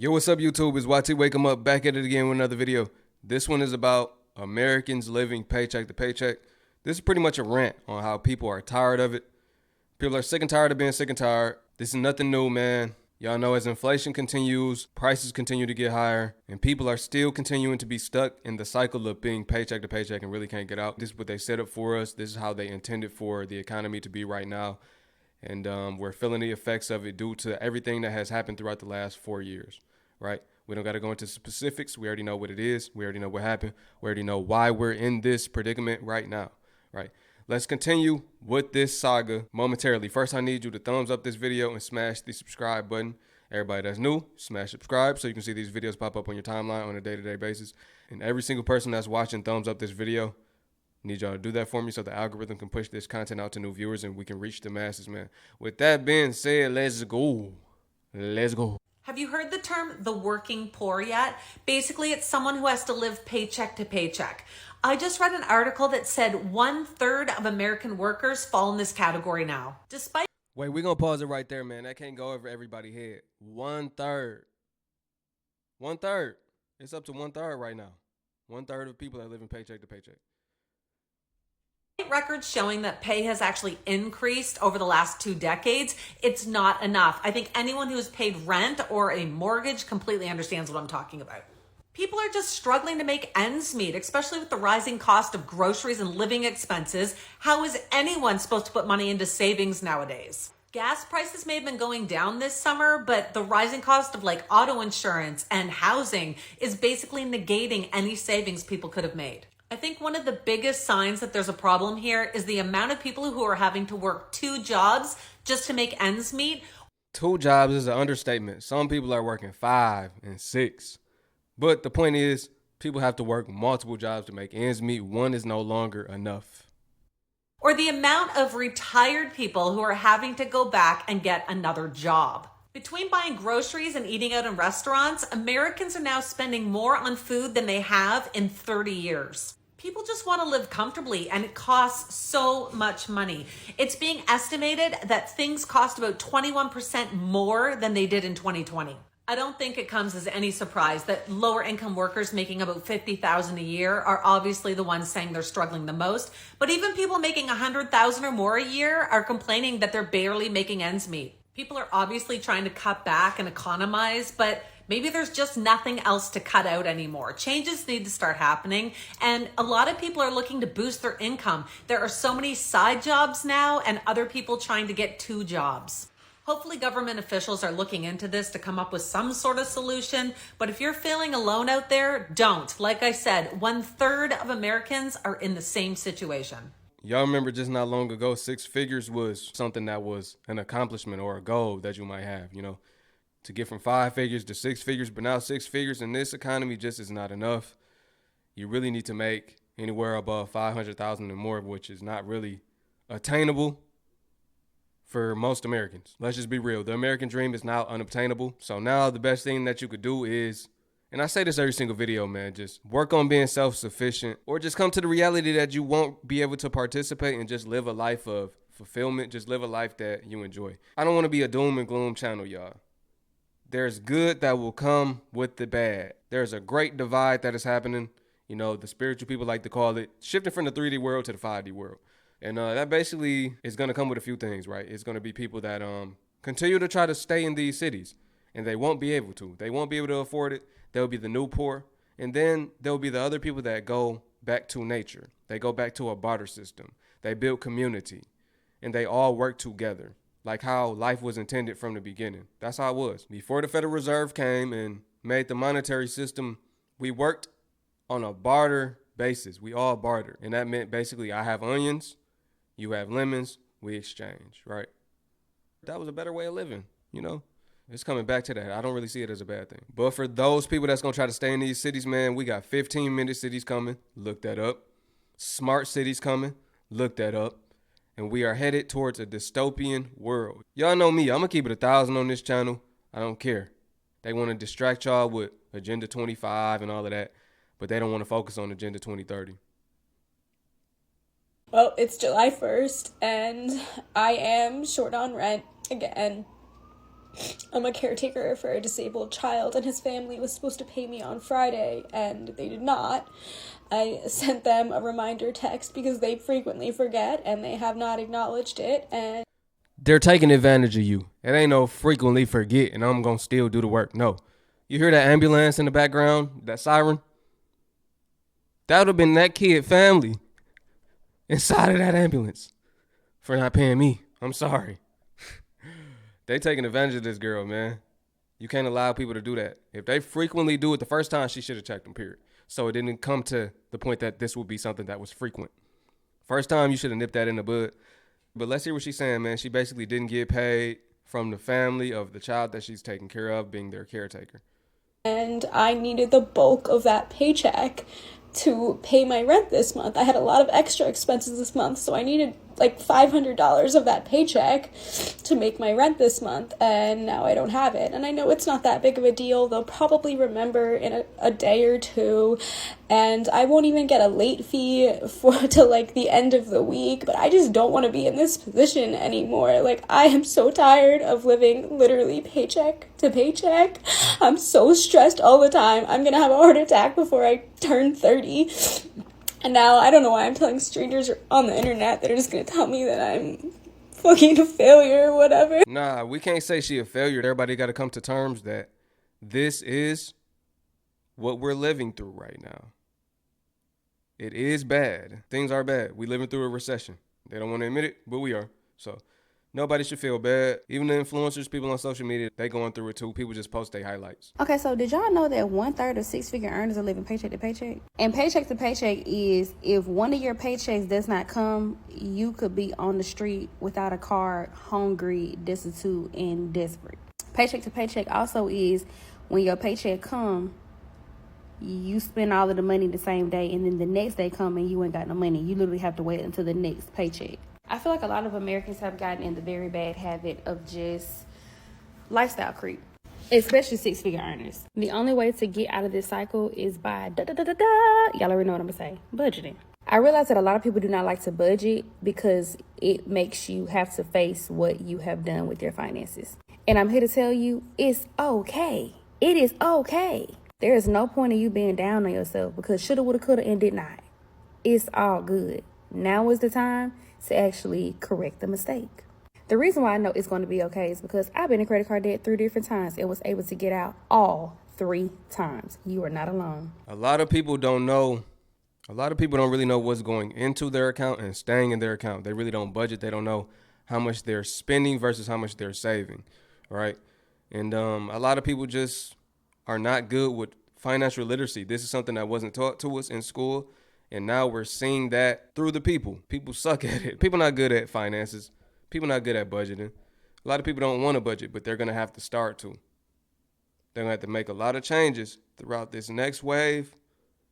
Yo, what's up, YouTube? It's YT Wake 'em Up, back at it again with another video. This one is about Americans living paycheck to paycheck. This is pretty much a rant on how people are tired of it. People are sick and tired of being sick and tired. This is nothing new, man. Y'all know as inflation continues, prices continue to get higher, and people are still continuing to be stuck in the cycle of being paycheck to paycheck and really can't get out. This is what they set up for us. This is how they intended for the economy to be right now. And we're feeling the effects of it due to everything that has happened throughout the last 4 years, right? We don't got to go into specifics. We already know what it is. We already know what happened. We already know why we're in this predicament right now, right? Let's continue with this saga momentarily. First, I need you to thumbs up this video and smash the subscribe button. Everybody that's new, smash subscribe so you can see these videos pop up on your timeline on a day-to-day basis. And every single person that's watching, thumbs up this video. Need y'all to do that for me so the algorithm can push this content out to new viewers and we can reach the masses, man. With that being said, let's go. Let's go. Have you heard the term the working poor yet? Basically, it's someone who has to live paycheck to paycheck. I just read an article that said 1/3 of American workers fall in this category now. Wait, we're going to pause it right there, man. That can't go over everybody's head. 1/3. 1/3. It's up to 1/3 right now. 1/3 of people that live in paycheck to paycheck. Records showing that pay has actually increased over the last 2 decades, it's not enough. I think anyone who has paid rent or a mortgage completely understands what I'm talking about. People are just struggling to make ends meet, especially with the rising cost of groceries and living expenses. How is anyone supposed to put money into savings nowadays? Gas prices may have been going down this summer, but the rising cost of like auto insurance and housing is basically negating any savings people could have made. I think one of the biggest signs that there's a problem here is the amount of people who are having to work 2 jobs just to make ends meet. 2 jobs is an understatement. Some people are working 5 and 6. But the point is, people have to work multiple jobs to make ends meet. One is no longer enough. Or the amount of retired people who are having to go back and get another job. Between buying groceries and eating out in restaurants, Americans are now spending more on food than they have in 30 years. People just want to live comfortably, and it costs so much money. It's being estimated that things cost about 21% more than they did in 2020. I don't think it comes as any surprise that lower income workers making about $50,000 a year are obviously the ones saying they're struggling the most. But even people making $100,000 or more a year are complaining that they're barely making ends meet. People are obviously trying to cut back and economize, but maybe there's just nothing else to cut out anymore. Changes need to start happening, and a lot of people are looking to boost their income. There are so many side jobs now and other people trying to get 2 jobs. Hopefully government officials are looking into this to come up with some sort of solution, but if you're feeling alone out there, don't. Like I said, 1/3 of Americans are in the same situation. Y'all remember just not long ago, 6 figures was something that was an accomplishment or a goal that you might have, you know, to get from 5 figures to 6 figures. But now 6 figures in this economy just is not enough. You really need to make anywhere above 500,000 and more, which is not really attainable for most Americans. Let's just be real. The American dream is now unobtainable. So now the best thing that you could do is, and I say this every single video, man, just work on being self-sufficient, or just come to the reality that you won't be able to participate and just live a life of fulfillment. Just live a life that you enjoy. I don't want to be a doom and gloom channel, y'all. There's good that will come with the bad. There's a great divide that is happening. You know, the spiritual people like to call it shifting from the 3D world to the 5D world. And that basically is going to come with a few things, right? It's going to be people that continue to try to stay in these cities, and they won't be able to. They won't be able to afford it. They'll be the new poor. And then there'll be the other people that go back to nature. They go back to a barter system. They build community, and they all work together, like how life was intended from the beginning. That's how it was. Before the Federal Reserve came and made the monetary system, we worked on a barter basis. We all barter. And that meant basically I have onions, you have lemons, we exchange, right? That was a better way of living, you know? It's coming back to that. I don't really see it as a bad thing. But for those people that's going to try to stay in these cities, man, we got 15-minute cities coming. Look that up. Smart cities coming. Look that up. And we are headed towards a dystopian world. Y'all know me. I'm going to keep it 1,000 on this channel. I don't care. They want to distract y'all with Agenda 25 and all of that, but they don't want to focus on Agenda 2030. Well, it's July 1st, and I am short on rent again. I'm a caretaker for a disabled child, and his family was supposed to pay me on Friday, and they did not. I sent them a reminder text because they frequently forget, and they have not acknowledged it, and They're taking advantage of you. It ain't no frequently forget and I'm going to still do the work. No. You hear that ambulance in the background, that siren? That would have been that kid family inside of that ambulance for not paying me. I'm sorry. They taking advantage of this girl, man. You can't allow people to do that. If they frequently do it the first time, she should have checked them, period. So it didn't come to the point that this would be something that was frequent. First time, you should have nipped that in the bud. But let's hear what she's saying, man. She basically didn't get paid from the family of the child that she's taking care of, being their caretaker. and I needed the bulk of that paycheck to pay my rent this month. I had a lot of extra expenses this month, so I needed like $500 of that paycheck to make my rent this month, and now I don't have it. And I know it's not that big of a deal. They'll probably remember in a day or two, and I won't even get a late fee till like the end of the week. But I just don't want to be in this position anymore. Like, I am so tired of living literally paycheck to paycheck. I'm so stressed all the time. I'm gonna have a heart attack before I turn 30. And now I don't know why I'm telling strangers on the internet that are just going to tell me that I'm fucking a failure or whatever. Nah, we can't say she a failure. Everybody got to come to terms that this is what we're living through right now. It is bad. Things are bad. We living through a recession. They don't want to admit it, but we are. So nobody should feel bad. Even the influencers, people on social media, they going through it too. People just post their highlights. Okay, so did y'all know that 1/3 of six-figure earners are living paycheck to paycheck? And paycheck to paycheck is if one of your paychecks does not come, you could be on the street without a car, hungry, destitute, and desperate. Paycheck to paycheck also is when your paycheck come, you spend all of the money the same day, and then the next day come and you ain't got no money. You literally have to wait until the next paycheck. I feel like a lot of Americans have gotten in the very bad habit of just lifestyle creep, especially six-figure earners. The only way to get out of this cycle is by y'all already know what I'm gonna say, budgeting. I realize that a lot of people do not like to budget because it makes you have to face what you have done with your finances. And I'm here to tell you, it's okay. It is okay. There is no point in you being down on yourself because shoulda, woulda, coulda, and did not. It's all good. Now is the time to actually correct the mistake. The reason why I know it's going to be okay is because I've been in credit card debt 3 different times and was able to get out all 3 times. You are not alone. A lot of people don't know. A lot of people don't really know what's going into their account and staying in their account. They really don't budget. They don't know how much they're spending versus how much they're saving, right? And a lot of people just are not good with financial literacy. This is something that wasn't taught to us in school. And now we're seeing that through the people. People suck at it. People not good at finances. People not good at budgeting. A lot of people don't want to budget, but they're going to have to start to. They're going to have to make a lot of changes throughout this next wave,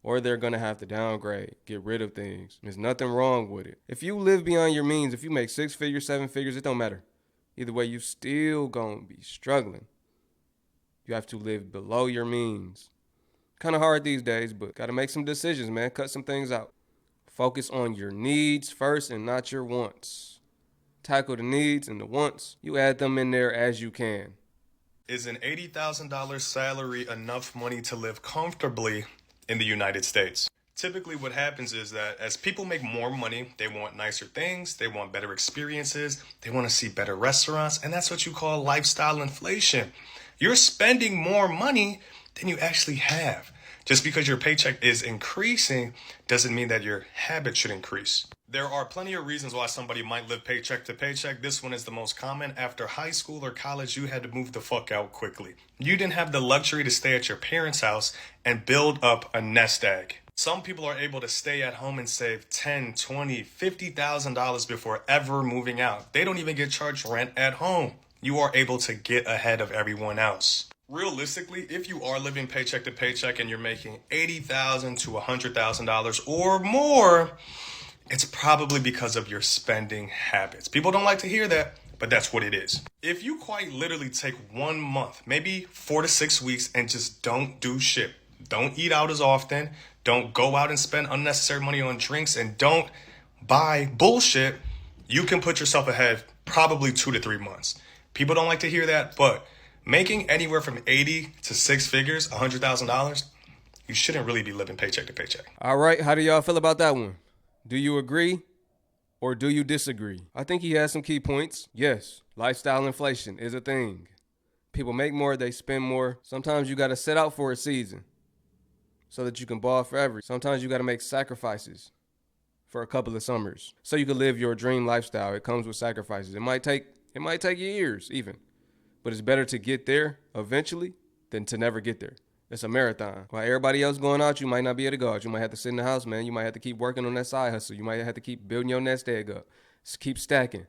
or they're going to have to downgrade, get rid of things. There's nothing wrong with it. If you live beyond your means, if you make 6 figures, 7 figures, it don't matter. Either way, you still going to be struggling. You have to live below your means. Kind of hard these days, but got to make some decisions, man. Cut some things out. Focus on your needs first and not your wants. Tackle the needs and the wants. You add them in there as you can. Is an $80,000 salary enough money to live comfortably in the United States? Typically what happens is that as people make more money, they want nicer things, they want better experiences, they want to see better restaurants, and that's what you call lifestyle inflation. You're spending more money than you actually have. Just because your paycheck is increasing doesn't mean that your habit should increase. There are plenty of reasons why somebody might live paycheck to paycheck. This one is the most common. After high school or college, you had to move the fuck out quickly. You didn't have the luxury to stay at your parents' house and build up a nest egg. Some people are able to stay at home and save $10, $20, $50,000 before ever moving out. They don't even get charged rent at home. You are able to get ahead of everyone else. Realistically, if you are living paycheck to paycheck and you're making $80,000 to $100,000 or more, it's probably because of your spending habits. People don't like to hear that, but that's what it is. If you quite literally take 1 month, maybe 4 to 6 weeks, and just don't do shit, don't eat out as often, don't go out and spend unnecessary money on drinks, and don't buy bullshit, you can put yourself ahead probably 2 to 3 months. People don't like to hear that, but making anywhere from 80 to six figures, $100,000, you shouldn't really be living paycheck to paycheck. All right, how do y'all feel about that one? Do you agree or do you disagree? I think he has some key points. Yes, lifestyle inflation is a thing. People make more, they spend more. Sometimes you got to set out for a season so that you can ball forever. Sometimes you got to make sacrifices for a couple of summers so you can live your dream lifestyle. It comes with sacrifices. It might take years even, but it's better to get there eventually than to never get there. It's a marathon. While everybody else going out, you might not be able to go out. You might have to sit in the house, man. You might have to keep working on that side hustle. You might have to keep building your nest egg up. Just keep stacking.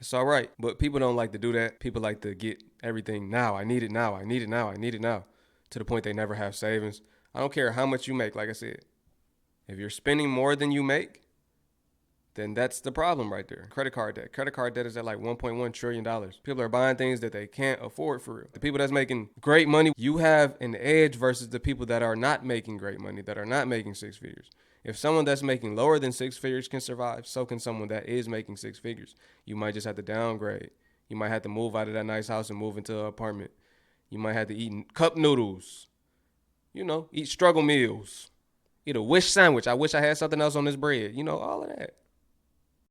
It's all right, but people don't like to do that. People like to get everything now. I need it now. I need it now. I need it now. To the point they never have savings. I don't care how much you make, like I said. If you're spending more than you make, then that's the problem right there. Credit card debt. Credit card debt is at like $1.1 trillion. People are buying things that they can't afford for real. The people that's making great money, you have an edge versus the people that are not making great money, that are not making six figures. If someone that's making lower than six figures can survive, so can someone that is making six figures. You might just have to downgrade. You might have to move out of that nice house and move into an apartment. You might have to eat cup noodles. You know, eat struggle meals. Eat a wish sandwich. I wish I had something else on this bread. You know, all of that.